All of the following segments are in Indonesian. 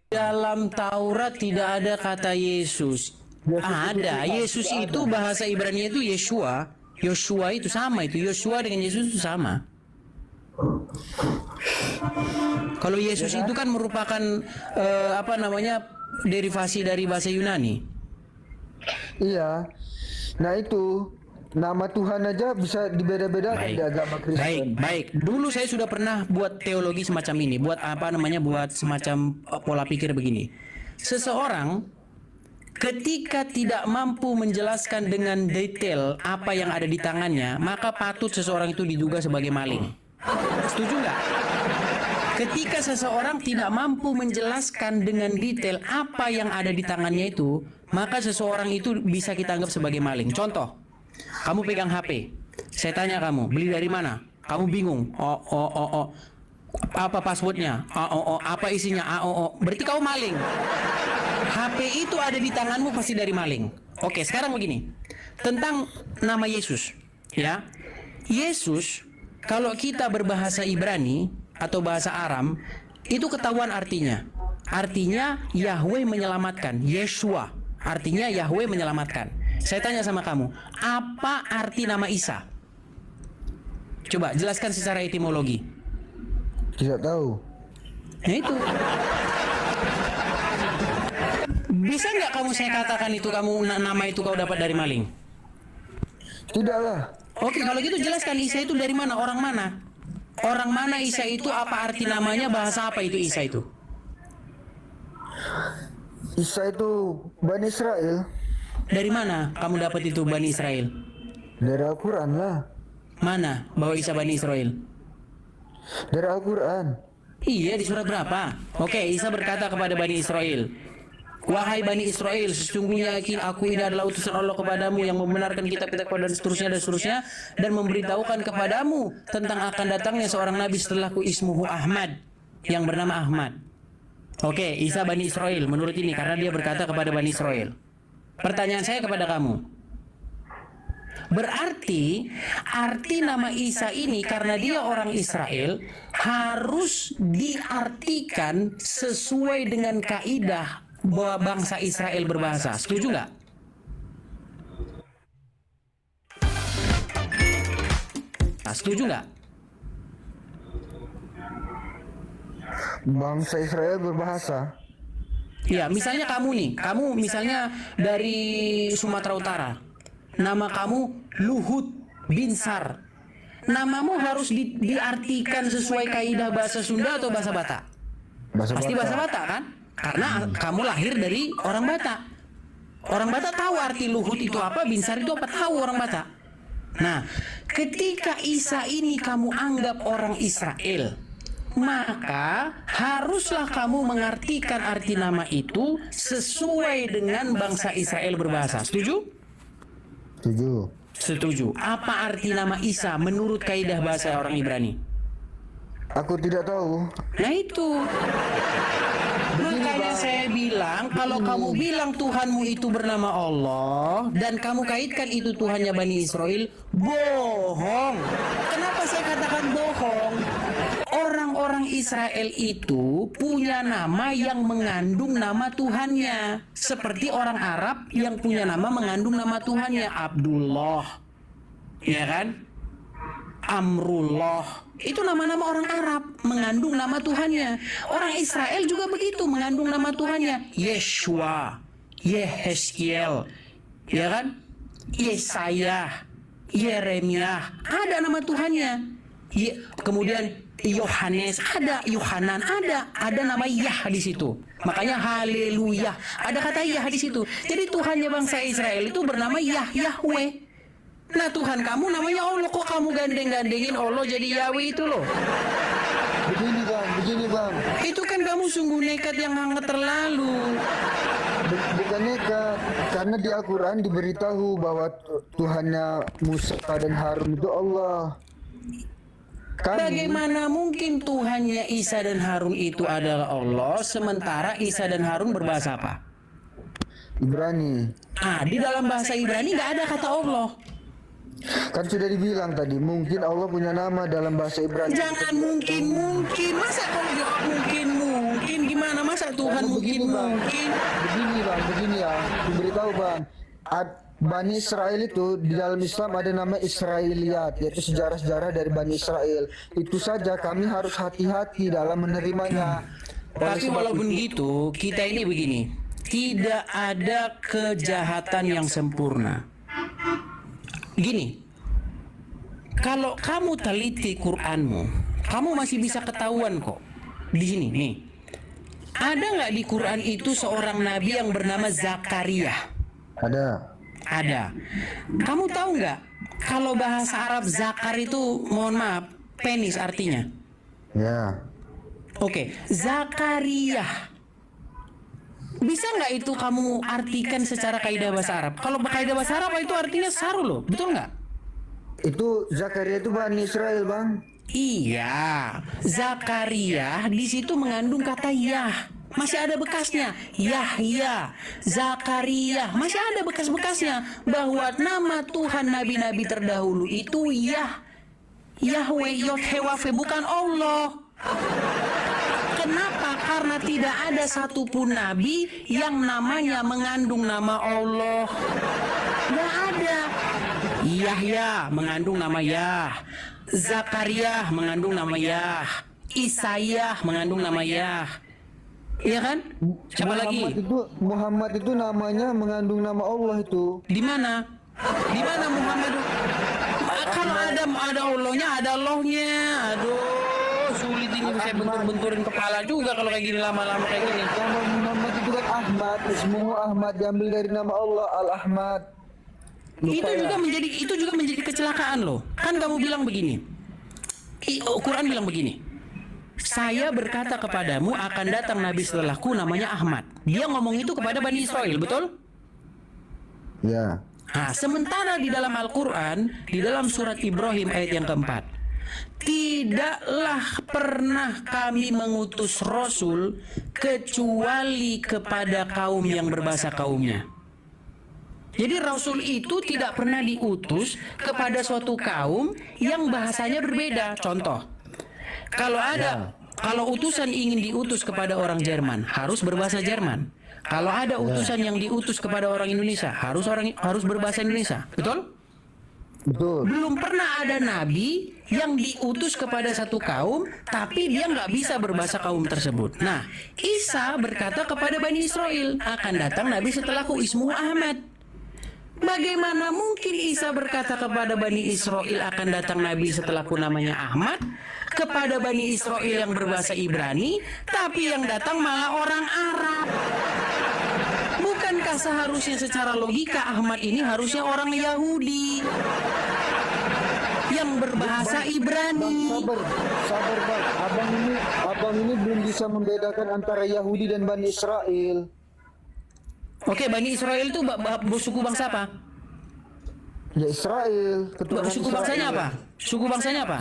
Dalam Taurat tidak ada kata Yesus. Ada. Yesus itu bahasa Ibrani itu Yeshua. Yoshua itu sama itu. Yoshua dengan Yesus itu sama. Kalau Yesus itu kan merupakan derivasi dari bahasa Yunani. Iya. Nah itu nama Tuhan aja bisa dibeda-bedakan di agama Kristen. Baik. Dulu saya sudah pernah buat teologi semacam ini, buat semacam pola pikir begini. Seseorang ketika tidak mampu menjelaskan dengan detail apa yang ada di tangannya, maka patut seseorang itu diduga sebagai maling. Setuju nggak? Ketika seseorang tidak mampu menjelaskan dengan detail apa yang ada di tangannya itu, maka seseorang itu bisa kita anggap sebagai maling. Contoh, kamu pegang HP, saya tanya kamu, beli dari mana? Kamu bingung. Apa passwordnya? Apa isinya? Berarti kamu maling. HP itu ada di tanganmu pasti dari maling. Oke, sekarang begini. Tentang nama Yesus, ya. Yesus, kalau kita berbahasa Ibrani atau bahasa Aram, itu ketahuan artinya. Artinya Yahweh menyelamatkan. Yeshua, artinya Yahweh menyelamatkan. Saya tanya sama kamu, apa arti nama Isa? Coba jelaskan secara etimologi. Tidak tahu. Nah itu. Bisa nggak kamu saya katakan itu nama itu kau dapat dari maling? Tidaklah. Oke, kalau gitu jelaskan Isa itu dari mana? Orang mana? Orang mana Isa itu? Apa arti namanya? Bahasa apa itu Isa itu? Isa itu Bani Israel. Dari mana kamu dapat itu Bani Israel? Dari Al-Quran lah. Mana bahwa Isa Bani Israel? Dari Al-Quran. Iya, di surat berapa? Oke, Isa berkata kepada Bani Israel, wahai Bani Israel, sesungguhnya aku ini adalah utusan Allah kepadamu yang membenarkan kitab-kitab dan seterusnya dan memberitahukan kepadamu tentang akan datangnya seorang nabi setelahku ismuhu Ahmad, yang bernama Ahmad. Oke, Isa Bani Israel menurut ini karena dia berkata kepada Bani Israel. Pertanyaan saya kepada kamu, berarti arti nama Isa ini karena dia orang Israel harus diartikan sesuai dengan kaidah bahwa bangsa Israel berbahasa. Setuju nggak? Setuju nggak? Bangsa Israel berbahasa. Ya, misalnya kamu nih, kamu misalnya dari Sumatera Utara. Nama kamu Luhut Binsar. Namamu harus diartikan sesuai kaidah bahasa Sunda atau bahasa Batak? Pasti bahasa Batak kan? Karena kamu lahir dari orang Batak. Orang Batak tahu arti Luhut itu apa, Binsar itu apa, tahu orang Batak. Nah, ketika Isa ini kamu anggap orang Israel, maka haruslah kamu mengartikan arti nama itu sesuai dengan bangsa Israel berbahasa. Setuju? Setuju. Setuju. Apa arti nama Isa menurut kaidah bahasa orang Ibrani? Aku tidak tahu. Nah itu. Makanya saya bilang, kalau kamu bilang Tuhanmu itu bernama Allah dan kamu kaitkan itu Tuhannya Bani Israel, bohong. Kenapa saya katakan bohong? Orang-orang Israel itu punya nama yang mengandung nama Tuhannya. Seperti orang Arab yang punya nama mengandung nama Tuhannya. Abdullah. Ya kan? Amrullah. Itu nama-nama orang Arab mengandung nama Tuhannya. Orang Israel juga begitu mengandung nama Tuhannya. Yeshua, Yehezkiel, ya kan? Yesaya, Yeremia, ada nama Tuhannya. Kemudian Yohanes ada, Yohanan ada nama Yah di situ. Makanya haleluya. Ada kata Yah di situ. Jadi Tuhannya bangsa Israel itu bernama Yahweh. Nah Tuhan kamu namanya Allah, kok kamu gandeng-gandengin Allah jadi Yahweh itu loh. Begini bang. Itu kan kamu sungguh nekat yang sangat terlalu. Bukan nekat, karena di Al-Quran diberitahu bahwa Tuhannya Musa dan Harun itu Allah. Bagaimana mungkin Tuhannya Isa dan Harun itu adalah Allah, sementara Isa dan Harun berbahasa apa? Ibrani. Di dalam bahasa Ibrani nggak ada kata Allah. Kan sudah dibilang tadi, mungkin Allah punya nama dalam bahasa Ibrani. Jangan mungkin. Masa kalau jawab mungkin? Gimana? Masa Masa Tuhan mungkin Begini bang, begini ya, diberitahu bang. Bani Israel itu di dalam Islam ada nama Israiliyat, yaitu sejarah-sejarah dari Bani Israel. Itu saja kami harus hati-hati dalam menerimanya. Tapi walaupun gitu, kita ini begini, tidak ada kejahatan yang sempurna. Gini, kalau kamu teliti Quranmu, kamu masih bisa ketahuan kok. Di sini nih, ada nggak di Quran itu seorang nabi yang bernama Zakaria? Ada. Ada. Kamu tahu nggak kalau bahasa Arab zakar itu, mohon maaf, penis artinya? Ya. Oke, Zakaria. Bisa nggak itu kamu artikan secara kaidah bahasa Arab? Kalau kaidah bahasa Arab itu artinya saru loh, betul nggak? Itu Zakaria itu Bani Israel bang. Iya, Zakaria di situ mengandung kata Yah. Masih ada bekasnya, Yahya, Zakaria, masih ada bekas-bekasnya bahwa nama Tuhan nabi-nabi terdahulu itu Yahweh, Yod-He-Wafe, bukan Allah. Kenapa? Karena tidak ada satupun nabi yang namanya mengandung nama Allah. Tidak ada. Yahya mengandung nama Yah, Zakaria mengandung nama Yah, Isaiah mengandung nama Yah. Iya kan? Siapa lagi? Muhammad itu namanya mengandung nama Allah itu. Di mana? Di mana Muhammad? Kalau ada Allahnya, ada Allahnya. Aduh, sulit ini saya bentur-benturin kepala juga kalau kayak gini lama-lama kayak gini. Nama Muhammad itu kan Ahmad, ismuhu Ahmad, diambil dari nama Allah Al-Ahmad. Itu juga menjadi kecelakaan loh. Kan kamu bilang begini. Quran bilang begini. Saya berkata kepadamu akan datang nabi setelahku namanya Ahmad. Dia ngomong itu kepada Bani Israel, betul? Ya. Nah, sementara di dalam Al-Quran, di dalam surat Ibrahim ayat yang keempat, tidaklah pernah kami mengutus Rasul kecuali kepada kaum yang berbahasa kaumnya. Jadi Rasul itu tidak pernah diutus kepada suatu kaum yang bahasanya berbeda. Contoh, kalau utusan ingin diutus kepada orang Jerman, harus berbahasa Jerman. Kalau ada utusan yang diutus kepada orang Indonesia, harus berbahasa Indonesia. Betul? Betul. Belum pernah ada nabi yang diutus kepada satu kaum, tapi dia nggak bisa berbahasa kaum tersebut. Nah, Isa berkata kepada Bani Israel, akan datang nabi setelahku, ismuhu Ahmad. Bagaimana mungkin Isa berkata kepada Bani Israel akan datang nabi setelahku namanya Ahmad, kepada Bani Israel yang berbahasa Ibrani, tapi yang datang malah orang Arab? Bukankah seharusnya secara logika Ahmad ini harusnya orang Yahudi yang berbahasa Ibrani? Sabar bang. Abang ini belum bisa membedakan antara Yahudi dan Bani Israel. Oke, Bani Israel itu suku bangsa apa? Ya Israel. Suku bangsanya apa? Suku bangsanya apa?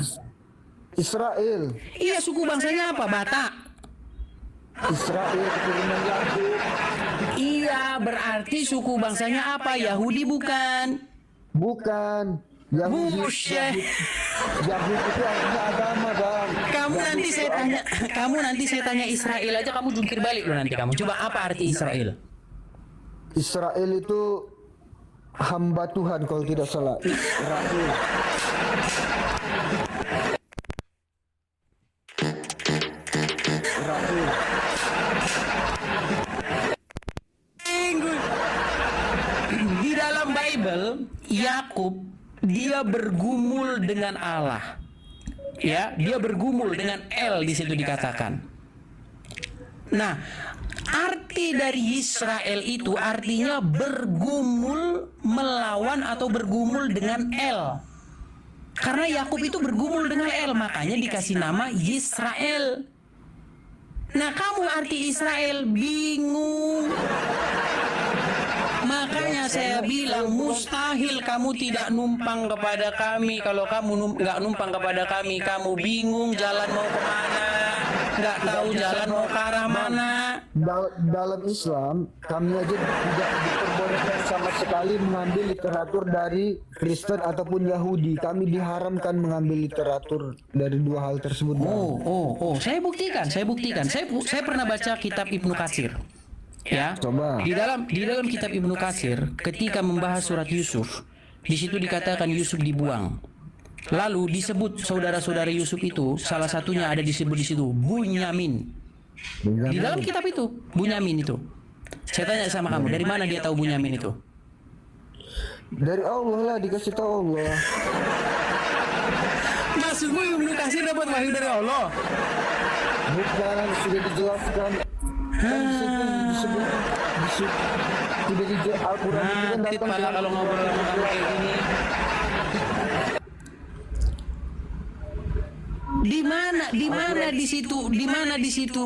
Israel. Iya, suku bangsanya apa? Batak. Israel keturunan Yakub. Iya, berarti suku bangsanya apa? Yahudi bukan? Bukan. Yahudi itu artinya agama bang. Kamu nanti saya tanya Israel aja, kamu jungkir balik loh nanti kamu. Coba apa arti Israel? Israel itu hamba Tuhan kalau tidak salah. Israel. Di dalam Bible, Yakub dia bergumul dengan Allah. Ya, dia bergumul dengan El di situ dikatakan. Nah, arti dari Israel itu artinya bergumul melawan atau bergumul dengan El. Karena Yakub itu bergumul dengan El, makanya dikasih nama Israel. Nah, kamu arti Israel bingung. Makanya saya bilang mustahil kamu tidak numpang kepada kami. Kalau kamu nggak numpang kepada kami, kamu bingung jalan mau kemana, nggak tahu jalan mau ke arah mana. dalam Islam kami aja tidak diperbolehkan sama sekali mengambil literatur dari Kristen ataupun Yahudi. Kami diharamkan mengambil literatur dari dua hal tersebut, Bang. Oh, saya buktikan. Saya pernah baca kitab Ibnu Katsir. Ya. Coba. Di dalam kitab Ibnu Katsir ketika membahas surat Yusuf, di situ dikatakan Yusuf dibuang. Lalu disebut saudara-saudara Yusuf itu, salah satunya ada disebut di situ Bunyamin. Di dalam kitab itu, Bunyamin itu. Saya tanya sama kamu, dari mana dia tahu Bunyamin itu? Dari Allah lah, dikasih tahu Allah. Maksudmu Ibnu Katsir dapat wahyu dari Allah? Bukan, sudah dijelaskan. Kan disebut sudah dijelaskan Al-Quran itu kan Nanti datang pala kalau ngobrol sama kamu kayak gini. Di mana di situ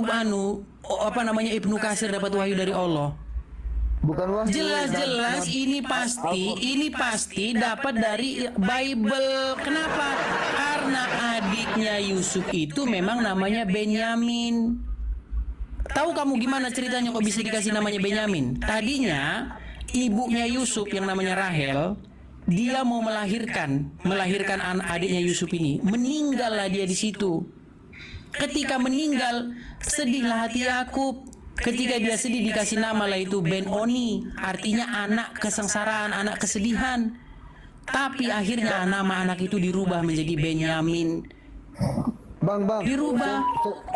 Ibnu Katsir dapat wahyu dari Allah? bukan wahyu. Jelas-jelas ini pasti dapat dari Bible. Kenapa? Karena adiknya Yusuf itu memang namanya Benyamin. Tahu kamu gimana ceritanya kok bisa dikasih namanya Benyamin? Tadinya ibunya Yusuf yang namanya Rahel, dia mau melahirkan adiknya Yusuf ini. Meninggallah dia di situ. Ketika meninggal, sedihlah hati Yakub. Ketika dia sedih dikasih nama lah itu Ben-Oni, artinya anak kesengsaraan, anak kesedihan. Tapi akhirnya nama anak itu dirubah menjadi Benyamin. Bang, Dirubah.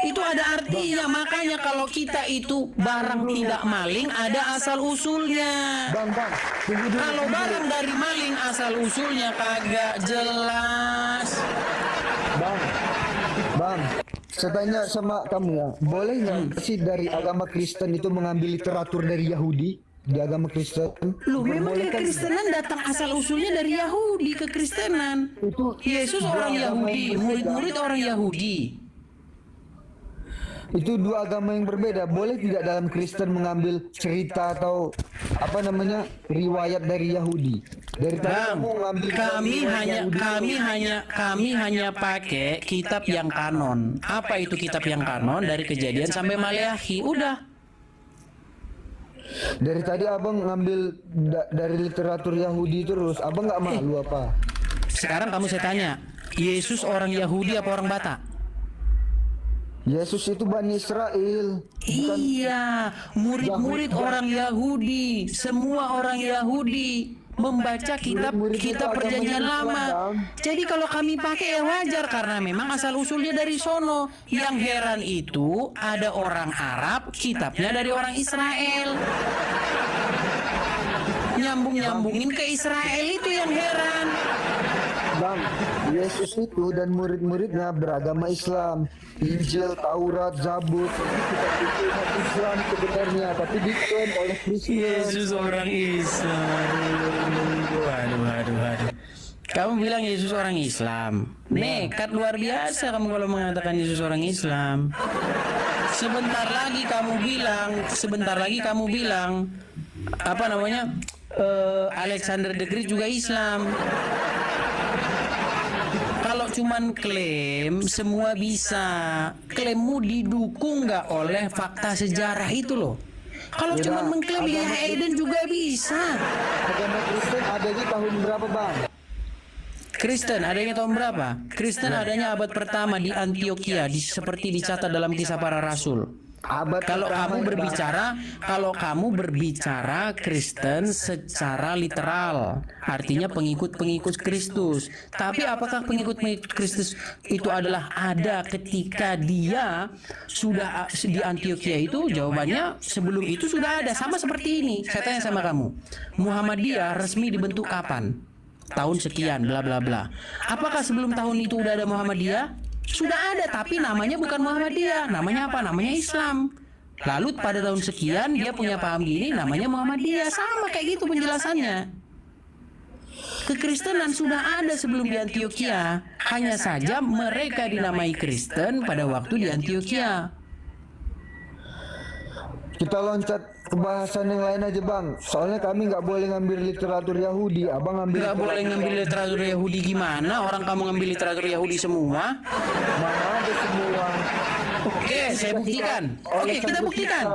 Itu ada artinya. Makanya kalau kita itu barang tidak maling, ada asal usulnya. Bang, tunggu dulu. Kalau barang dari maling asal usulnya kagak jelas. Bang, saya tanya sama kamu ya, boleh nggak sih dari agama Kristen itu mengambil literatur dari Yahudi? Di agama Kristen Loh, memang kekristenan datang asal usulnya dari Yahudi, kekristenan. itu Yesus orang Yahudi, murid-murid orang Yahudi. itu dua agama yang berbeda. Boleh tidak dalam Kristen mengambil cerita atau riwayat dari Yahudi? Dari Bang, kami hanya pakai kitab yang kanon. Apa itu kitab yang kanon? Dari Kejadian sampai Maleakhi, udah. Dari tadi abang ngambil dari literatur Yahudi terus, abang nggak malu apa? Sekarang kamu saya tanya, Yesus orang Yahudi apa orang Batak? Yesus itu Bani Israel. Iya, murid-murid orang Yahudi, semua orang Yahudi membaca kitab perjanjian lama. Jadi kalau kami pakai ya wajar karena memang asal usulnya dari sono. Yang heran itu ada orang Arab, kitabnya dari orang Israel. Nyambungin ke Israel itu yang heran. Bang, Yesus itu dan murid-muridnya beragama Islam. Injil, Taurat, Zabur, itu umat Islam sebenarnya, tapi diklaim oleh Kristen. Yesus orang Islam. Waduh. Kamu bilang Yesus orang Islam. Nekat luar biasa kamu kalau mengatakan Yesus orang Islam. Sebentar lagi kamu bilang Alexander the Great juga Islam. Kalau cuman klaim semua bisa, klaimmu didukung nggak oleh fakta sejarah itu loh. Kalau cuman mengklaim ya Eden juga bisa. Agama Kristen adanya tahun berapa, Bang? Kristen adanya tahun berapa? Kristen adanya abad pertama di Antioquia, seperti dicatat dalam Kisah Para Rasul. Kalau kamu berbicara Kristen secara literal, artinya pengikut-pengikut Kristus. Tapi apakah pengikut-pengikut Kristus itu adalah ada ketika dia sudah di Antioquia itu? Jawabannya sebelum itu sudah ada, sama seperti ini. Saya tanya sama kamu, Muhammadiyah resmi dibentuk kapan? Tahun sekian, bla bla bla. Apakah sebelum tahun itu udah ada Muhammadiyah? Sudah ada, tapi namanya bukan Muhammadiyah. Namanya apa? Namanya Islam. Lalu pada tahun sekian dia punya paham gini, namanya Muhammadiyah. Sama kayak gitu penjelasannya. Kekristenan sudah ada sebelum di Antioquia. Hanya saja mereka dinamai Kristen pada waktu di Antioquia. Kita loncat ke bahasan yang lain aja, Bang. Soalnya kami nggak boleh ngambil literatur Yahudi. Abang ngambil. Nggak boleh ngambil literatur Yahudi gimana? Orang kamu ngambil literatur Yahudi semua. Mana ada semua. Oke, saya buktikan. Oke, kita buktikan.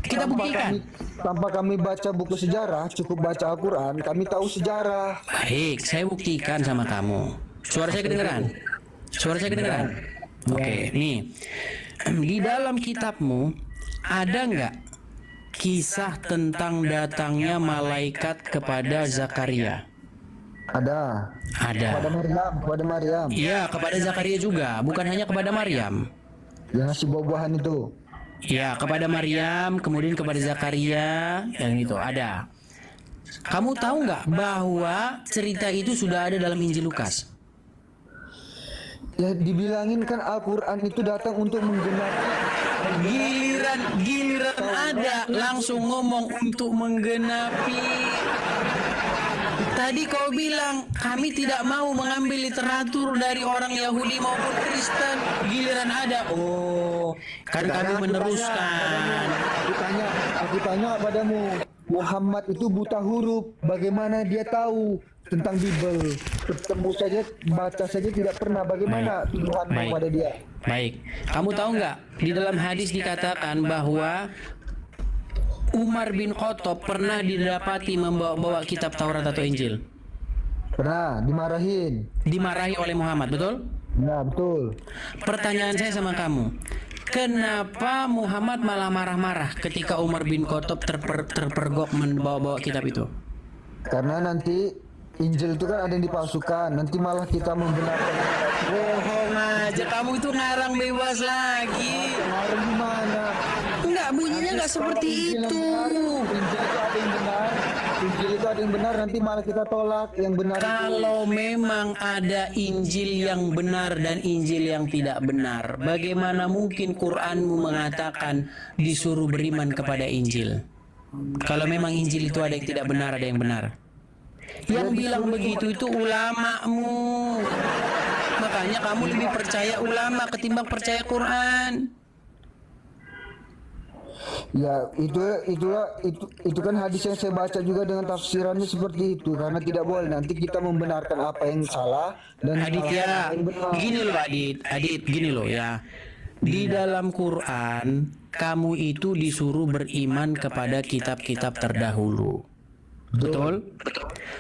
Kita buktikan. Tanpa kami baca buku sejarah, cukup baca Al-Quran, kami tahu sejarah. Baik, saya buktikan sama kamu. Suara saya kedengeran? Suara saya kedengeran? Oke, nih. Di dalam kitabmu ada nggak kisah tentang datangnya malaikat kepada Zakaria? Ada. Ada. Kepada Maryam. Iya, kepada Zakaria juga, bukan hanya kepada Maryam. Yang ngasih buah-buahan itu. Ya, kepada Maryam, kemudian kepada Zakaria, yang itu ada. Kamu tahu nggak bahwa cerita itu sudah ada dalam Injil Lukas? Ya dibilangin kan Al-Quran itu datang untuk menggenapi. Giliran ada langsung ngomong untuk menggenapi. Tadi kau bilang kami tidak mau mengambil literatur dari orang Yahudi maupun Kristen. Giliran ada, oh kan kami meneruskan. Aku tanya padamu, Muhammad itu buta huruf, bagaimana dia tahu tentang Bible? Ketemu saja, baca saja tidak pernah. Bagaimana tuduhanmu Baik. pada dia? Baik, kamu tahu nggak di dalam hadis dikatakan bahwa Umar bin Khattab pernah didapati membawa kitab Taurat atau Injil. Pernah dimarahin. Dimarahi oleh Muhammad, betul? Nah betul. Pertanyaan saya sama kamu, kenapa Muhammad malah marah-marah ketika Umar bin Khattab terpergok membawa kitab itu? Karena nanti Injil itu kan ada yang dipalsukan. Nanti malah kita membenarkan. Bohong aja, kamu itu ngarang bebas lagi. Kemarin gimana? Enggak, bunyinya enggak seperti itu. Injil itu ada yang benar. Injil itu ada yang benar. Nanti malah kita tolak yang benar. Kalau memang ada Injil yang benar dan Injil yang tidak benar, bagaimana mungkin Quranmu mengatakan disuruh beriman kepada Injil? Kalau memang Injil itu ada yang tidak benar, ada yang benar. Yang bilang begitu itu ulamamu. Makanya kamu lebih percaya ulama ketimbang percaya Quran. Ya itu kan hadis yang saya baca juga dengan tafsirannya seperti itu, karena tidak boleh nanti kita membenarkan apa yang salah dan Aditya, gini loh Adit, gini loh ya. Di dalam Quran, kamu itu disuruh beriman kepada kitab-kitab terdahulu. Betul?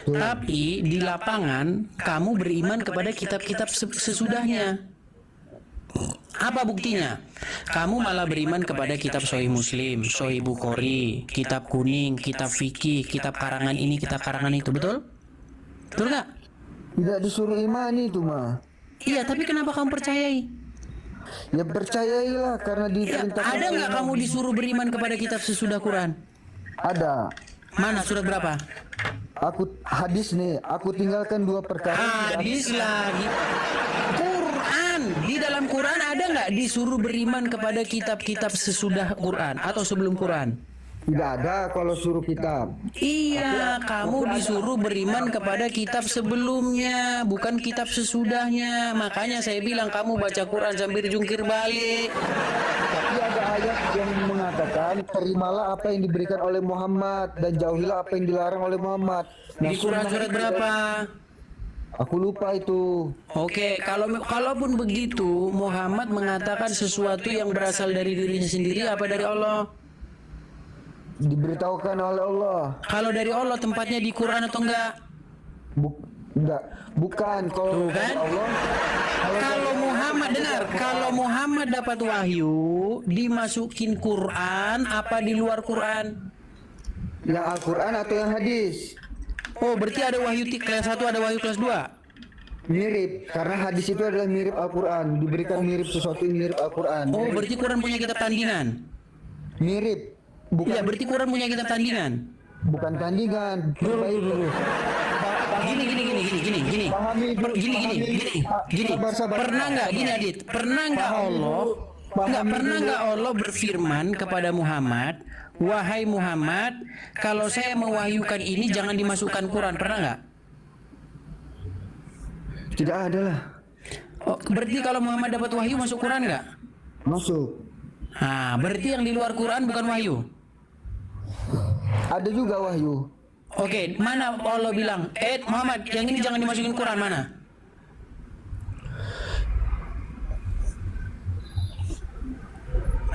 Tapi di lapangan, kamu beriman kepada kitab-kitab sesudahnya. Apa buktinya? Kamu malah beriman kepada kitab Sahih Muslim, Sahih Bukhari, kitab kuning, kitab fikih, kitab karangan ini, kitab karangan itu, betul? Betul nggak? tidak disuruh imani itu mah. Iya, tapi kenapa kamu percayai? Ya percayailah karena Ya, diperintahkan. ada nggak kamu disuruh beriman kepada kitab sesudah Quran? Ada. Mana surat berapa? Aku hadis nih, aku tinggalkan dua perkara. Hadis lagi. Quran, di dalam Quran ada nggak disuruh beriman kepada kitab-kitab sesudah Quran atau sebelum Quran? Tidak ada kalau suruh kitab. Iya, kamu disuruh beriman kepada kitab sebelumnya, bukan kitab sesudahnya. Makanya saya bilang kamu baca Quran sambil jungkir balik. Tapi ada ayat yang mengatakan terimalah apa yang diberikan oleh Muhammad dan jauhilah apa yang dilarang oleh Muhammad. Nah, Di Quran surat berapa? aku lupa itu. Oke, kalaupun begitu, Muhammad mengatakan sesuatu yang berasal dari dirinya sendiri apa dari Allah? Diberitahukan oleh Allah. Kalau dari Allah tempatnya di Quran atau enggak? Enggak, bukan kalau Tuh kan? dari Allah. Kalau Muhammad dengar, kalau Muhammad dapat wahyu, dimasukin Quran apa di luar Quran? Yang Al-Quran atau yang hadis? Oh, berarti ada wahyu kelas 1, ada wahyu kelas 2. Mirip, karena hadis itu adalah mirip Al-Quran. Diberikan mirip sesuatu yang mirip Al-Quran. Oh, berarti Quran punya kitab tandingan. Mirip, Iya, berarti Quran punya kitab tandingan. bukan tandingan. Gini. Pahami dulu, Gini. sabar. Pernah nggak gini Adit? Pernah nggak Allah berfirman kepada Muhammad, wahai Muhammad, kalau saya mewahyukan ini jangan dimasukkan Quran. Pernah nggak? Tidak ada lah. Oh, berarti kalau Muhammad dapat wahyu masuk Quran nggak? Masuk. Nah, berarti yang di luar Quran bukan wahyu. Ada juga wahyu. Oke, mana Allah bilang, Muhammad, yang ini jangan dimasukin Quran, mana?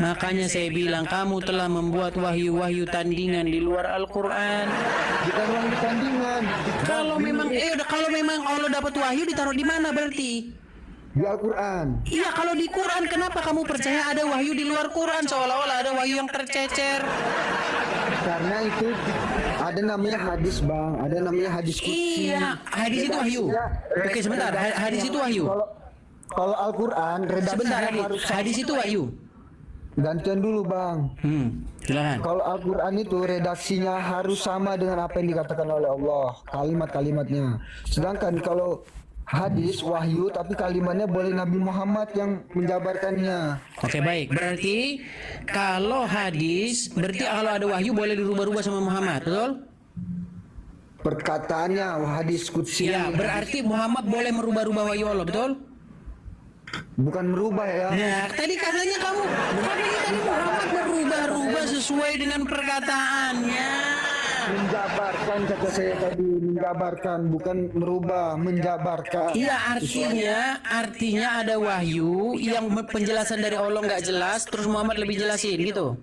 Makanya saya bilang kamu telah membuat wahyu-wahyu tandingan di luar Al-Quran. Bukan wahyu tandingan. Kalau memang Allah dapat wahyu ditaruh di mana berarti? Di Al-Quran. Iya, kalau di Quran kenapa kamu percaya ada wahyu di luar Quran seolah-olah ada wahyu yang tercecer? Karena itu ada namanya hadis, Bang. Ada namanya hadis qudsi. Iya, hadis itu wahyu. Oke, sebentar. Hadis itu wahyu. Kalau Al-Quran redaksinya Sebentar, harus hadis itu wahyu. gantian dulu, Bang. Silakan. Kalau Al-Quran itu redaksinya harus sama dengan apa yang dikatakan oleh Allah, kalimat-kalimatnya. Sedangkan kalau hadis wahyu tapi kalimatnya boleh Nabi Muhammad yang menjabarkannya. Oke, baik. Berarti kalau hadis, berarti kalau ada wahyu boleh dirubah-rubah sama Muhammad, betul? Perkataannya hadis qudsi. Iya, berarti Muhammad boleh merubah-rubah wahyu Allah, betul? Bukan merubah ya. Nah, tadi katanya tadi Muhammad merubah-rubah sesuai dengan perkataannya. Menjabarkan, kata saya tadi, menjabarkan, bukan merubah, menjabarkan. Iya, artinya ada wahyu yang penjelasan dari Allah nggak jelas, terus Muhammad lebih jelasin gitu.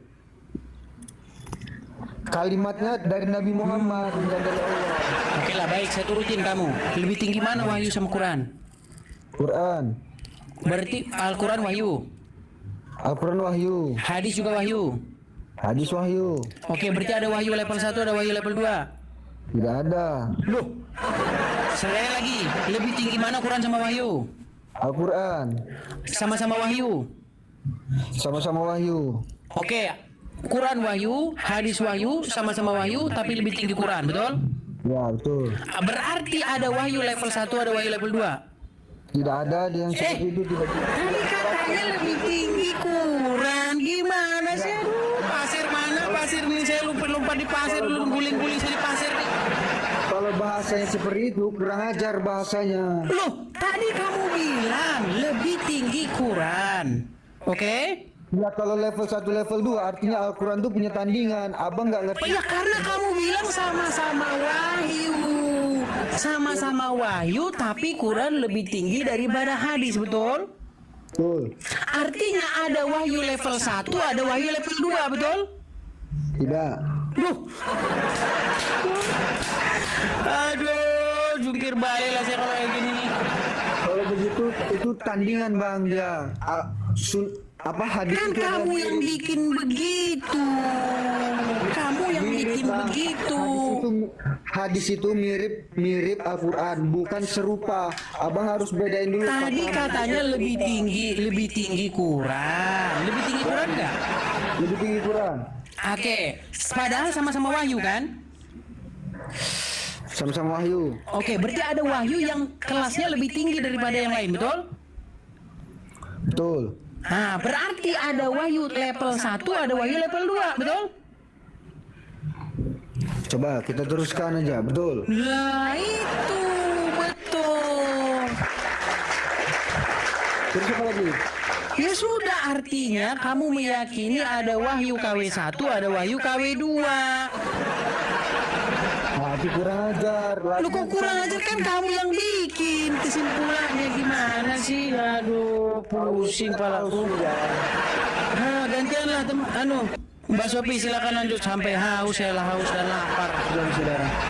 Kalimatnya dari Nabi Muhammad, bukan dari Allah. Oke lah, baik, saya turutin kamu. Lebih tinggi mana wahyu sama Quran? Quran. Berarti Al-Quran wahyu, Al-Quran wahyu, hadis juga wahyu. hadis wahyu. Oke, berarti ada wahyu level 1, ada wahyu level 2. Tidak ada. Loh, sekali lagi, lebih tinggi mana Quran sama wahyu? Al-Quran Sama-sama wahyu. sama-sama wahyu. Oke, Quran wahyu, hadis wahyu, sama-sama wahyu, tapi lebih tinggi Quran, betul? Ya, betul. Berarti ada wahyu level 1, ada wahyu level 2. Tidak ada yang seperti itu, tidak. Tadi katanya lebih tinggi Quran. Gimana sih? Aduh, pasir mana? Pasir nih, saya lompat di pasir dulu, guling-guling saya di pasir nih. Kalau bahasanya seperti itu, kurang ajar bahasanya. Loh, tadi kamu bilang lebih tinggi Quran. Oke? Ya, kalau level 1, level 2 artinya Al-Quran itu punya tandingan. Abang nggak ngerti. Ya karena kamu bilang sama-sama wahyu. Sama-sama wahyu, tapi Quran lebih tinggi daripada hadis, betul? Betul. Artinya ada wahyu level 1, ada wahyu level 2, betul? Tidak. Duh. Aduh, jungkir balik lah saya kalau kayak gini nih. Kalau begitu, itu tandingan, Bang. Ya, hadis Kan itu kamu yang bikin begitu. Kamu yang bikin Bang. begitu. Hadis itu mirip Al-Quran, bukan serupa. Abang harus bedain dulu. Tadi katanya lebih tinggi Quran. Lebih tinggi Quran enggak? Lebih tinggi Quran. Oke, padahal sama-sama wahyu kan? Sama-sama wahyu. Oke, berarti ada wahyu yang kelasnya lebih tinggi daripada yang lain, betul? Betul. Nah, berarti ada wahyu level 1, ada wahyu level 2, betul? Coba kita teruskan aja, betul. Nah, itu betul. Terus apa lagi? Ya sudah, artinya kamu meyakini ada wahyu KW1, ada wahyu KW2. Nah, itu kurang ajar. Lu kok kurang ajar, kan kamu yang bikin kesimpulannya gimana sih? Aduh, pusing palaku. Nah, gantianlah teman. Mbak Sophie silakan lanjut sampai haus, saya haus dan lapar, saudara-saudara.